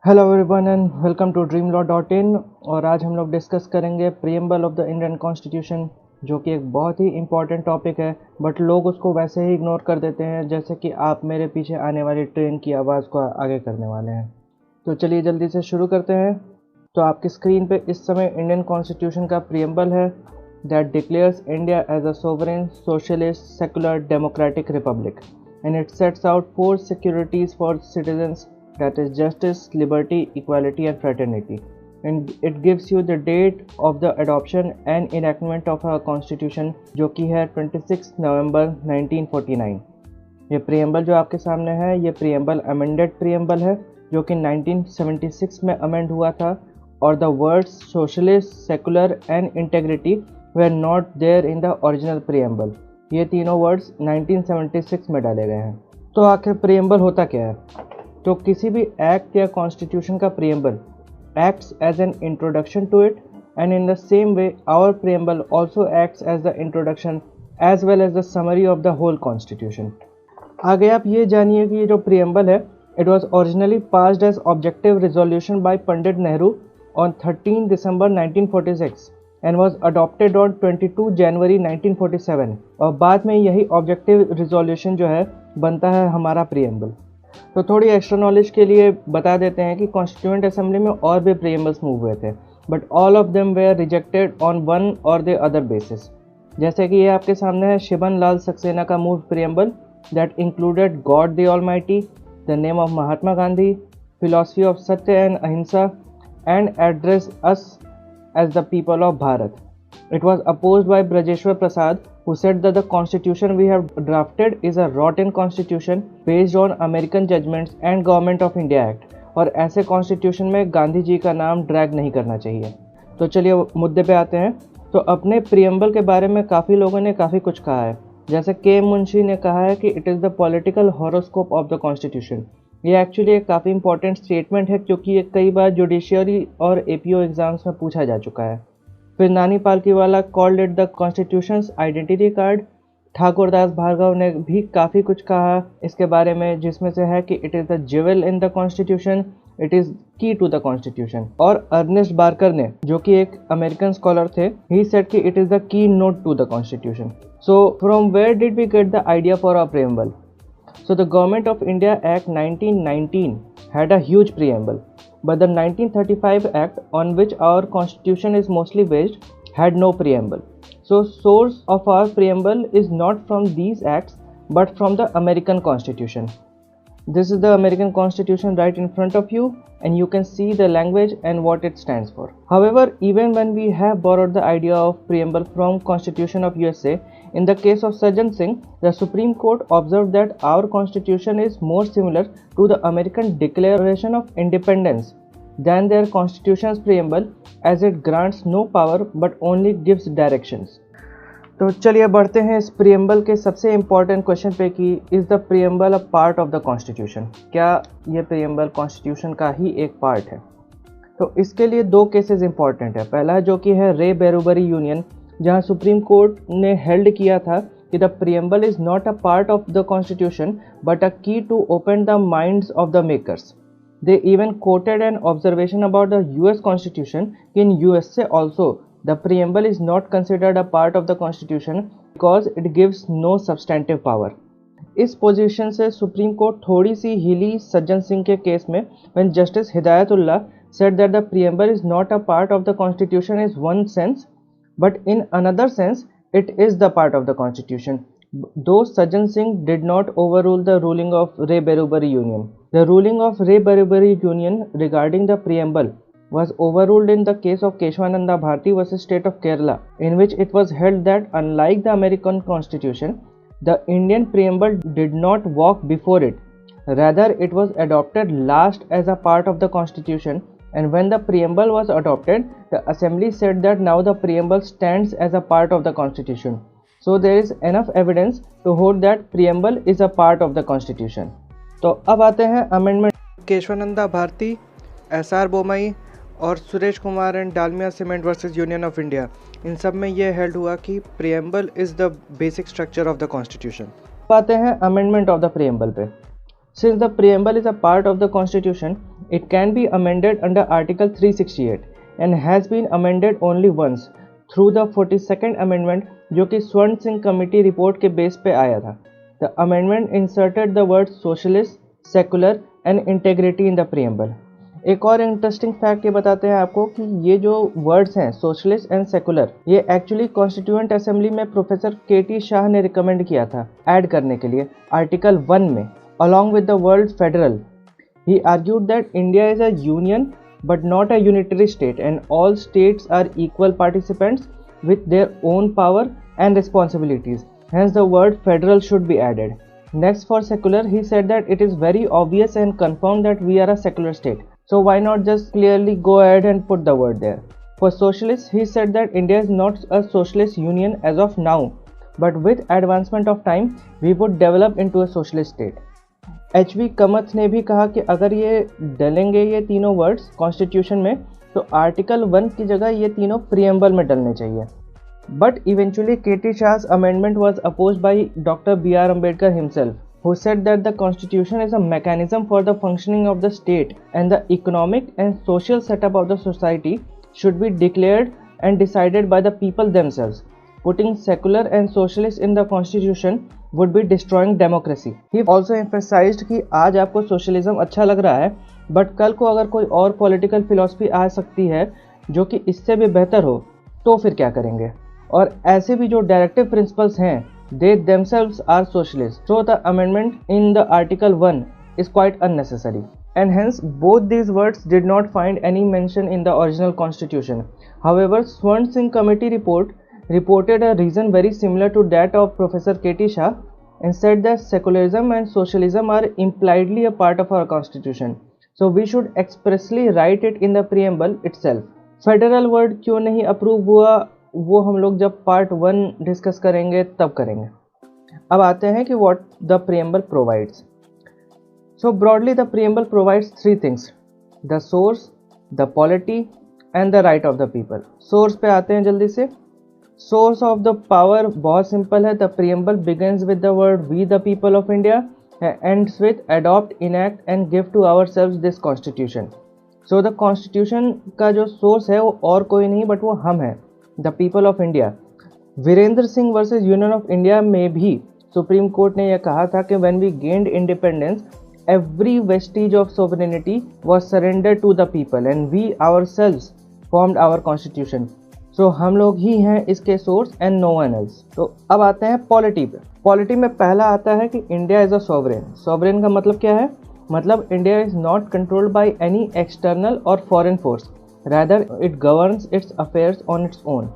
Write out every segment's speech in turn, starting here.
Hello everyone and welcome to dreamlaw.in। और आज हम लोग डिस्कस करेंगे preamble of the Indian constitution, जो कि एक बहुत ही इम्पॉर्टेंट टॉपिक है, बट लोग उसको वैसे ही इग्नोर कर देते हैं जैसे कि आप मेरे पीछे आने वाली ट्रेन की आवाज़ को आगे करने वाले हैं। तो चलिए जल्दी से शुरू करते हैं। तो आपकी स्क्रीन पे इस समय इंडियन कॉन्स्टिट्यूशन का प्रीएम्बल है, that declares India as a sovereign socialist secular democratic republic and it sets out 4 securities for citizens, that is justice, liberty, equality and fraternity, and it gives you the date of the adoption and enactment of our constitution, जो कि है 26 नवंबर 1949। ये preamble जो आपके सामने है, ये preamble amended preamble है जो कि 1976 में अमेंड हुआ था, और the words socialist, secular and integrity were not there in the original preamble. ये तीनों वर्ड्स 1976 में डाले गए हैं। तो आखिर प्रीएम्बल होता क्या है? तो किसी भी एक्ट या कॉन्स्टिट्यूशन का preamble acts as an introduction to it, and in the same way our preamble also acts as the introduction as well as the summary of the whole constitution. आगे आप ये जानिए कि ये जो प्रीएम्बल है, it was originally passed as objective resolution by Pandit Nehru on 13 December 1946 and was adopted on 22 January 1947, और बाद में यही ऑब्जेक्टिव रिजोल्यूशन जो है बनता है हमारा प्रीएम्बल। तो थोड़ी एक्स्ट्रा नॉलेज के लिए बता देते हैं कि कॉन्स्टिट्यूएंट असेंबली में और भी प्रीएम्बल्स मूव हुए थे, but all of them were rejected on one or the other basis. जैसे कि ये आपके सामने है शिवन लाल सक्सेना का move preamble that included God the almighty, the name of Mahatma Gandhi, philosophy of satya and ahimsa and address us as the people of Bharat. It was opposed by Brajeshwar Prasad, who said that the constitution we have drafted is a rotten constitution based on American judgments and Government of India Act, और ऐसे constitution में गांधी जी का नाम drag नहीं करना चाहिए। तो चलिए मुद्दे पे आते हैं। तो अपने प्रीएम्बल के बारे में काफ़ी लोगों ने काफ़ी कुछ कहा है। जैसे के मुंशी ने कहा है कि it is the political horoscope of the constitution. ये एक्चुअली एक काफ़ी इंपॉर्टेंट स्टेटमेंट है, क्योंकि ये कई बार जुडिशियरी और एपीओ एग्जाम्स में पूछा जा चुका है। फिर Nani Palkhivala called it the constitution's identity card. Thakurdas Bhargava ने भी काफ़ी कुछ कहा इसके बारे में, जिसमें से है कि it is the jewel in the constitution, it is key to the constitution. और अर्नेस्ट बार्कर ने, जो कि एक अमेरिकन स्कॉलर थे, ही सेड कि it is the key note to the constitution. So from where did we get the idea for our preamble? So the Government of India Act 1919 had a huge preamble, but the 1935 Act, on which our constitution is mostly based, had no preamble. So source of our preamble is not from these acts but from the American Constitution. This is the American Constitution right in front of you, and you can see the language and what it stands for. However, even when we have borrowed the idea of preamble from Constitution of USA, in the case of Sajjan Singh, the Supreme Court observed that our constitution is more similar to the American Declaration of Independence than their constitution's preamble, as it grants no power but only gives directions. तो चलिए बढ़ते हैं इस preamble के सबसे important question पे कि is the preamble a part of the constitution? क्या ये प्रीएम्बल कॉन्स्टिट्यूशन का ही एक पार्ट है? तो इसके लिए दो केसेस इंपॉर्टेंट है। पहला जो कि है रे बेरूबरी यूनियन, जहां सुप्रीम कोर्ट ने हेल्ड किया था कि the preamble is not a part of the constitution but a key to open the minds of the makers. They even quoted an observation about the US Constitution. In USA also, the preamble is not considered a part of the Constitution because it gives no substantive power. इस position से supreme court थोड़ी सी हिली सज्जन सिंह के case में, when Justice Hidayatullah said that the preamble is not a part of the Constitution in one sense, but in another sense it is the part of the Constitution. Though Sajjan Singh did not overrule the ruling of Ray Berubery Union. The ruling of Ray Berubery Union regarding the preamble was overruled in the case of Keshwananda Bharti versus State of Kerala, in which it was held that unlike the American Constitution, the Indian preamble did not walk before it. Rather, it was adopted last as a part of the Constitution, and when the preamble was adopted, the Assembly said that now the preamble stands as a part of the Constitution. So there is enough evidence to hold that preamble is a part of the Constitution. तो अब आते हैं amendment. Keshavananda Bharati, SR Bommai और Suresh Kumar and Dalmia cement versus union of India, इन सब में ये held हुआ कि preamble is the basic structure of the constitution. अब आते हैं अमेंडमेंट ऑफ द प्रीएम्बल पे। Since the preamble is a part of the constitution, it can be amended under Article 368 and has been amended only once through the 42nd amendment जो कि स्वर्ण Singh committee report के base पे आया था. The amendment inserted the words socialist, secular and integrity in the preamble. एक और interesting fact ये बताते हैं आपको कि ये जो वर्ड्स हैं सोशलिस्ट एंड सेकुलर, ये एक्चुअली कॉन्स्टिट्यूएंट असेंबली में प्रोफेसर के.टी. शाह ने रिकमेंड किया था ऐड करने के लिए आर्टिकल 1 में along with the word federal. He argued that India is a union but not a unitary state and all states are equal participants with their own power and responsibilities. Hence the word federal should be added. Next, for secular, he said that it is very obvious and confirmed that we are a secular state. So why not just clearly go ahead and put the word there. For socialist, he said that India is not a socialist union as of now, but with advancement of time, we would develop into a socialist state. एच.वी. कमथ ने भी कहा कि अगर ये डलेंगे ये तीनों words constitution में तो आर्टिकल 1 की जगह ये तीनों प्रीएम्बल में डलने चाहिए. But eventually KT. Shah's amendment was opposed by Dr. B.R. Ambedkar himself, who said that the constitution is a mechanism for the functioning of the state and the economic and social setup of the society should be declared and decided by the people themselves. Putting secular and socialist in the constitution would be destroying democracy. He also emphasized कि आज आपको socialism अच्छा लग रहा है but कल को अगर कोई और पॉलिटिकल फिलॉसफी आ सकती है जो कि इससे भी बेहतर हो तो फिर क्या करेंगे. और ऐसे भी जो डायरेक्टिव प्रिंसिपल्स हैं they themselves are socialist. So the amendment in the article 1 is quite unnecessary. And hence both these words did not find any mention in the original constitution. However, Swarn Singh committee report reported a reason very similar to that of Professor K.T. Shah and said that secularism and socialism are impliedly a part of our constitution. So we should expressly write it in the preamble itself. Federal word क्यों नहीं approve हुआ वो हम लोग जब part 1 discuss करेंगे तब करेंगे. अब आते हैं कि what the preamble provides. So broadly the preamble provides three things: the source, the polity and the right of the people. Source पे आते हैं जल्दी से. Source of the power बहुत सिंपल है. The preamble begins with the word we the people of India and ends with adopt, enact and give to ourselves this constitution. So the constitution का जो source है वो और कोई नहीं but वो हम हैं, the people of India. Virendra Singh versus union of India में भी सुप्रीम कोर्ट ने यह कहा था कि when we gained independence, every vestige of sovereignty was surrendered to the people and we ourselves formed our constitution. So हम लोग ही हैं इसके source and no one else. तो अब आते हैं पॉलिटी पे. पॉलिटी में पहला आता है कि India is a sovereign. Sovereign का मतलब क्या है? मतलब India is not controlled by any external और foreign force, rather it governs its affairs on its own.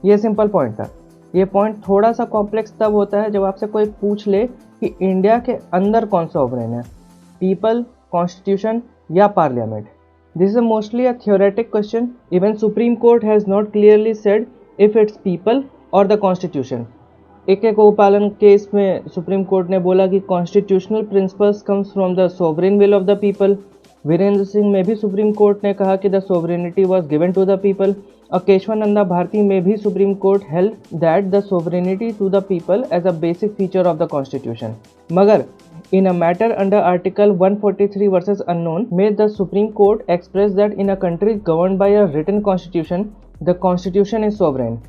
ये सिंपल पॉइंट था. ये पॉइंट थोड़ा सा कॉम्प्लेक्स तब होता है जब आपसे कोई पूछ ले कि इंडिया के अंदर कौन सॉवरेन है, पीपल, कॉन्स्टिट्यूशन या parliament. This is mostly a theoretic question. Even Supreme Court has not clearly said if it's people or the Constitution. एक गोपालन केस में सुप्रीम कोर्ट ने बोला कि constitutional principles comes from the sovereign will of the people. Virendra Singh में भी supreme court ने कहा कि the sovereignty was given to the people. और केशवानंदा भारती में भी supreme court held that the sovereignty to the people as a basic feature of the constitution. मगर in a matter under Article 143 versus unknown, made the Supreme Court express that in a country governed by a written constitution, the constitution is sovereign.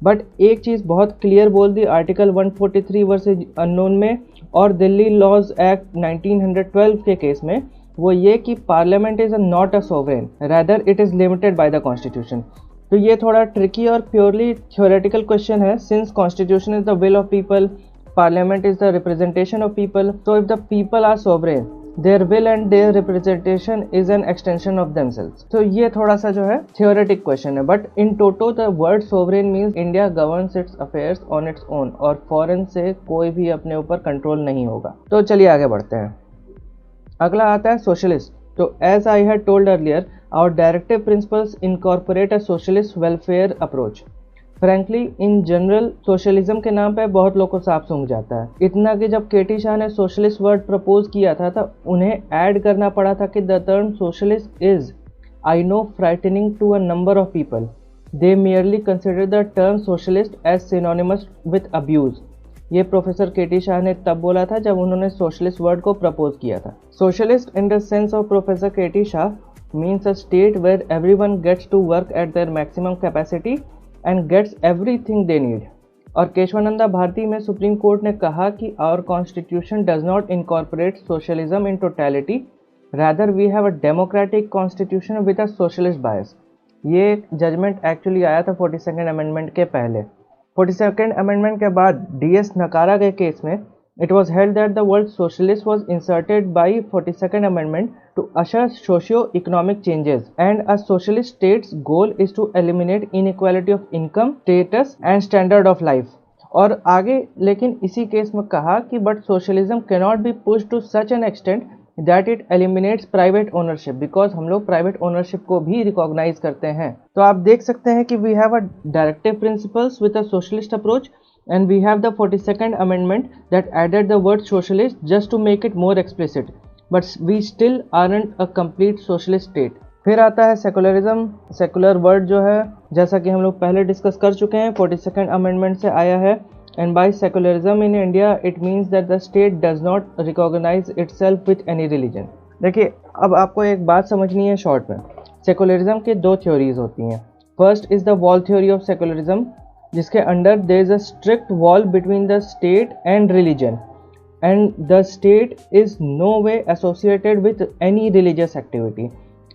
But एक चीज़ बहुत clear बोल दी article 143 versus unknown में और Delhi laws act 1912 के case में, वो ये कि parliament is not a sovereign, rather it is limited by the constitution. तो ये थोड़ा ट्रिकी और प्योरली थ्योरेटिकल क्वेश्चन है. Since constitution is the will of people, Parliament is the representation of people. So if the people are sovereign, their will and their representation is an extension of themselves. So ये थोड़ा सा जो है theoretic question है. But in toto the word sovereign means India governs its affairs on its own और foreign से कोई भी अपने ऊपर control नहीं होगा. तो चलिए आगे बढ़ते हैं. अगला आता है socialist. तो as I had told earlier, our directive principles incorporate a socialist welfare approach. Frankly in general socialism के नाम पे बहुत लोगों को साफ सूंघ जाता है. इतना कि जब के.टी. शाह ने सोशलिस्ट वर्ड प्रपोज किया था तो उन्हें ऐड करना पड़ा था कि the term socialist is I know frightening to a number of people. They merely consider the term socialist as synonymous with abuse. ये प्रोफेसर केटी शाह ने तब बोला था जब उन्होंने सोशलिस्ट वर्ड को प्रपोज किया था। Socialist in the sense of professor Katie Shah means a state where everyone gets to work at their maximum capacity and gets everything they need. और केशवानंदा भारती में सुप्रीम कोर्ट ने कहा कि our constitution does not incorporate socialism in totality, rather we have a democratic constitution with a socialist bias. ये judgement actually आया था 42nd amendment के पहले। 42nd अमेंडमेंट के बाद डीएस नकारा के केस में it was held that the word socialist was inserted by 42nd amendment to usher socio economic changes and a socialist state's goal is to eliminate inequality of income, status and standard of life. और आगे लेकिन इसी case में कहा कि but socialism can not be push to such an extent that it eliminates private ownership, because हम लोग private ownership को भी रिकॉग्नाइज करते हैं। तो आप देख सकते हैं कि we have a directive principles with a socialist approach and we have the 42nd amendment that added the word socialist just to make it more explicit, but we still aren't a complete socialist state. फिर आता है secularism. Secular word जो है जैसा कि हम लोग पहले डिस्कस कर चुके हैं 42nd अमेंडमेंट से आया है। And by secularism in India, it means that the state does not recognize itself with any religion. देखिए अब आपको एक बात समझनी है शॉर्ट में। सेकुलरिज्म के दो थ्योरीज होती हैं। First is the wall theory of secularism, जिसके under there is a strict wall between the state and religion and the state is no way associated with any religious activity.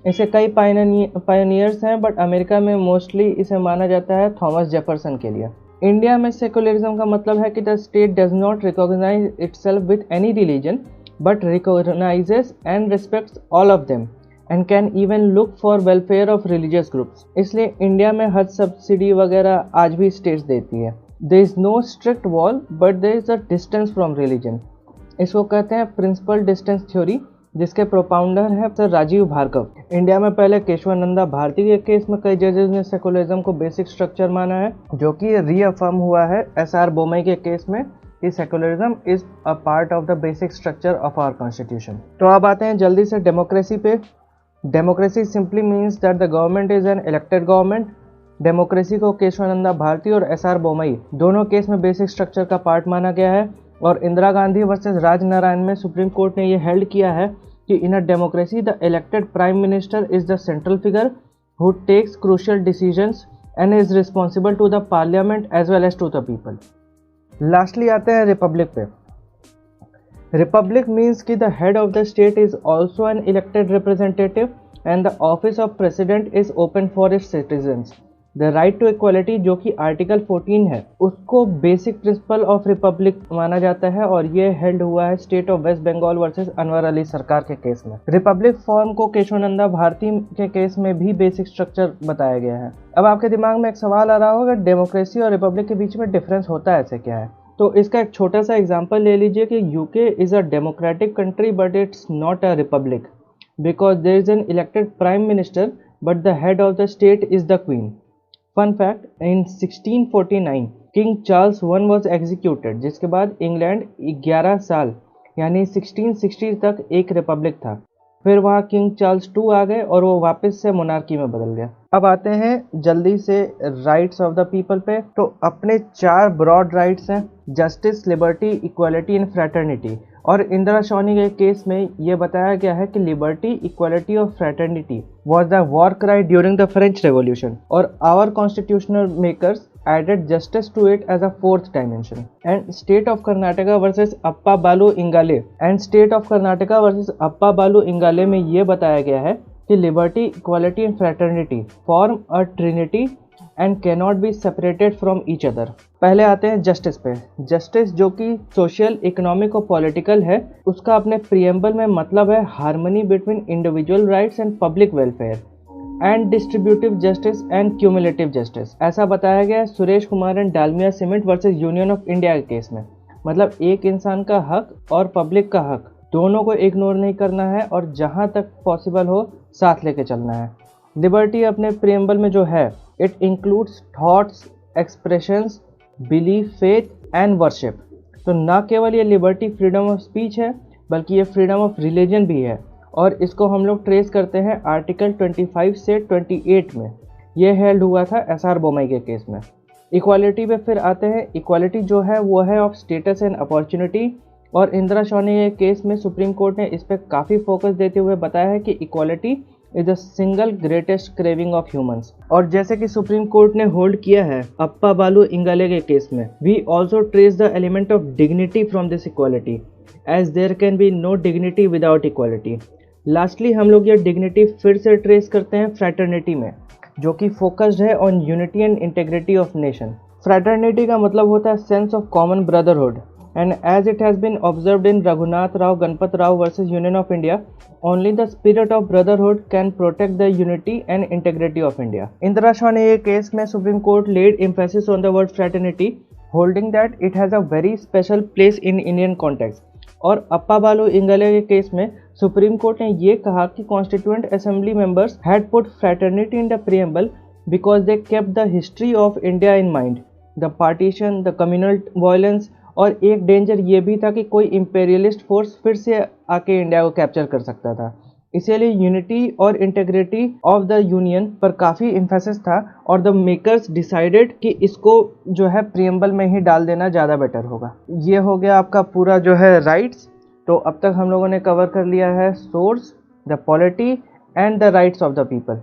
इसे कई pioneers हैं, but America में mostly इसे माना जाता है Thomas Jefferson के लिए। इंडिया में सेकुलरिज्म का मतलब है कि the state does not recognize itself with any religion but recognizes and respects all of them and can even look for welfare of religious groups. इसलिए इंडिया में हज सब्सिडी वगैरह आज भी स्टेट्स देती है। There is no strict wall but there is a distance from religion. इसको कहते हैं प्रिंसिपल डिस्टेंस थ्योरी, जिसके प्रोपाउंडर है सर राजीव भार्गव। इंडिया में पहले केशवानंदा भारती के केस में कई जजेस ने सेकुलरिज्म को बेसिक स्ट्रक्चर माना है, जो कि रीअफर्म हुआ है एसआर बोमई के केस में कि secularism is a part of the basic structure of our constitution. तो अब आते हैं जल्दी से डेमोक्रेसी पे। Democracy simply means that the government is an elected government. Democracy को केशवानंदा भारती और एसआर बोमई दोनों केस में बेसिक स्ट्रक्चर का पार्ट माना गया है। और इंदिरा गांधी वर्सेस राजनारायण में सुप्रीम कोर्ट ने यह हेल्ड किया है कि in a democracy the elected prime minister is the central figure who takes crucial decisions and is responsible to the parliament as well as to the people. Lastly आते हैं republic पे। Republic means कि the head of the state is also an elected representative and the office of president is open for its citizens. The right to equality जो कि article 14 है, उसको basic principle of Republic माना जाता है और ये हेल्ड हुआ है state of West Bengal versus Anwar Ali Sarkar के केस में। रिपब्लिक फॉर्म को केशवानंदा भारती के केस में भी बेसिक स्ट्रक्चर बताया गया है। अब आपके दिमाग में एक सवाल आ रहा होगा, डेमोक्रेसी और रिपब्लिक के बीच में डिफरेंस होता है, ऐसे क्या है? तो इसका एक छोटा सा एग्जाम्पल ले लीजिए कि UK is a democratic country but it's not a republic because there is an elected prime minister but the head of the state is the queen. Fun fact, in 1649 king Charles I was executed, जिसके बाद England 11 साल यानी 1660 तक एक Republic था। फिर वहाँ king Charles II आ गए और वो वापस से मोनार्की में बदल गया। अब आते हैं जल्दी से राइट्स ऑफ द पीपल पे। तो अपने 4 ब्रॉड राइट्स हैं, justice, liberty, equality and fraternity. और इंदिरा शॉनी के केस में ये बताया गया है कि लिबर्टी, इक्वालिटी और fraternity was the war cry during the French revolution और our constitutional makers added justice to it as a 4th dimension. And state of Karnataka versus Appa Balu Ingale and state of Karnataka versus Appa Balu Ingale में ये बताया गया है कि liberty, equality and fraternity form a trinity and cannot be separated from each other. पहले आते हैं justice पे। जस्टिस जो कि सोशल, इकोनॉमिक और पॉलिटिकल है, उसका अपने प्रियम्बल में मतलब है harmony between individual rights and public welfare and distributive justice and cumulative justice. ऐसा बताया गया है Suresh Kumar and Dalmia cement versus union of India के केस में। मतलब एक इंसान का हक और पब्लिक का हक दोनों को इग्नोर नहीं करना है और जहां तक पॉसिबल हो साथ लेके चलना है। लिबर्टी अपने प्रियम्बल में जो है, it includes thoughts, expressions, belief, faith and worship. तो न केवल ये लिबर्टी फ्रीडम ऑफ स्पीच है बल्कि ये फ्रीडम ऑफ रिलीजन भी है और इसको हम लोग ट्रेस करते हैं आर्टिकल 25 से 28 में। ये हेल्ड हुआ था एसआर बोमई के केस में। इक्वालिटी पे फिर आते हैं। इक्वालिटी जो है वो है ऑफ स्टेटस एंड अपॉर्चुनिटी, और इंदिरा शाह के केस में सुप्रीम कोर्ट ने इस पर काफ़ी फोकस देते हुए बताया है कि equality is the single greatest craving of humans. और जैसे कि सुप्रीम कोर्ट ने होल्ड किया है अप्पा बालू इंगले के केस में, we also trace the element of dignity from this equality, as there can be no dignity without equality. Lastly हम लोग ये डिग्निटी फिर से ट्रेस करते हैं फ्रैटर्निटी में, जो कि फोकस्ड है on unity and integrity of nation. Fraternity का मतलब होता है sense of common brotherhood, and as it has been observed in Raghunath Rao Ganpat Rao versus Union of India, only the spirit of brotherhood can protect the unity and integrity of India. Indira Shah ने ये case में Supreme Court laid emphasis on the word fraternity, holding that it has a very special place in Indian context. और अप्पा बालू इंगले के case में Supreme court ने ये कहा कि constituent assembly members had put fraternity in the preamble because they kept the history of India in mind, the partition, the communal violence, और एक डेंजर ये भी था कि कोई इम्पेरियलिस्ट फोर्स फिर से आके इंडिया को कैप्चर कर सकता था। इसीलिए यूनिटी और इंटेग्रिटी ऑफ द यूनियन पर काफ़ी इम्फेसिस था, और द मेकर्स डिसाइडेड कि इसको जो है प्रीएम्बल में ही डाल देना ज़्यादा बेटर होगा। ये हो गया आपका पूरा जो है राइट्स। तो अब तक हम लोगों ने कवर कर लिया है source, the polity and the rights of the people.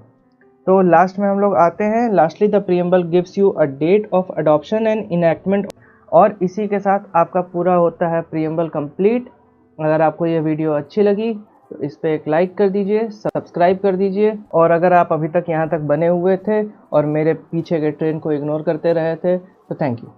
तो लास्ट में हम लोग आते हैं, lastly the preamble gives you a date of adoption and enactment, और इसी के साथ आपका पूरा होता है प्रीएम्बल कंप्लीट। अगर आपको ये वीडियो अच्छी लगी तो इस पर एक लाइक कर दीजिए, सब्सक्राइब कर दीजिए, और अगर आप अभी तक यहाँ तक बने हुए थे और मेरे पीछे के ट्रेन को इग्नोर करते रहे थे तो थैंक यू।